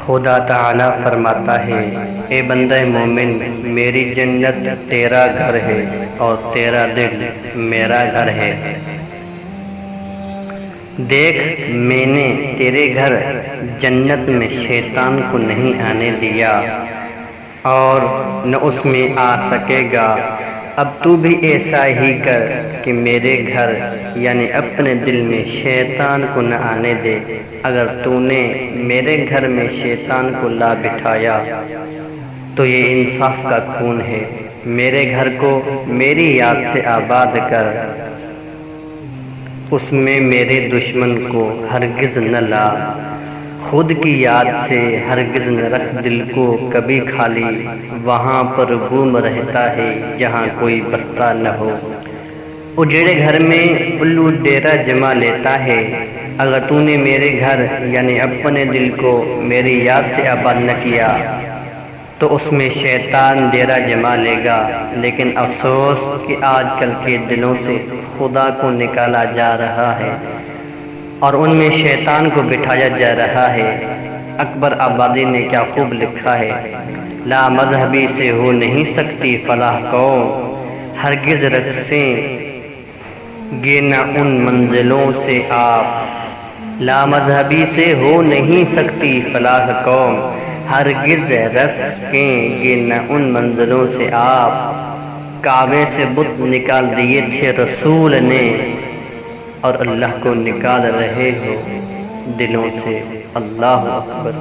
خدا تعالی فرماتا ہے، اے بندہ مومن، میری جنت تیرا گھر ہے اور تیرا دل میرا گھر ہے۔ دیکھ، میں نے تیرے گھر جنت میں شیطان کو نہیں آنے دیا اور نہ اس میں آ سکے گا۔ اب تو بھی ایسا ہی کر کہ میرے گھر یعنی اپنے دل میں شیطان کو نہ آنے دے۔ اگر تو نے میرے گھر میں شیطان کو لا بٹھایا تو یہ انصاف کا خون ہے۔ میرے گھر کو میری یاد سے آباد کر، اس میں میرے دشمن کو ہرگز نہ لا۔ خود کی یاد سے ہرگز نہ رکھ دل کو کبھی خالی، وہاں پر گم رہتا ہے جہاں کوئی بستا نہ ہو۔ اجڑے گھر میں الو ڈیرا جما لیتا ہے۔ اگر تو نے میرے گھر یعنی اپنے دل کو میری یاد سے آباد نہ کیا تو اس میں شیطان ڈیرا جما لے گا۔ لیکن افسوس کہ آج کل کے دلوں سے خدا کو نکالا جا رہا ہے اور ان میں شیطان کو بٹھایا جا رہا ہے۔ اکبر آبادی نے کیا خوب لکھا ہے، لا مذہبی سے ہو نہیں سکتی فلاح قوم، ہرگز رقصیں گے نہ ان منزلوں سے آپ۔ لا مذہبی سے ہو نہیں سکتی فلاح قوم، ہرگز رقصیں گے نہ ان منزلوں سے آپ۔ کعبے سے بت نکال دیے تھے رسول نے اور اللہ کو نکال رہے ہو دلوں سے۔ اللہ اکبر۔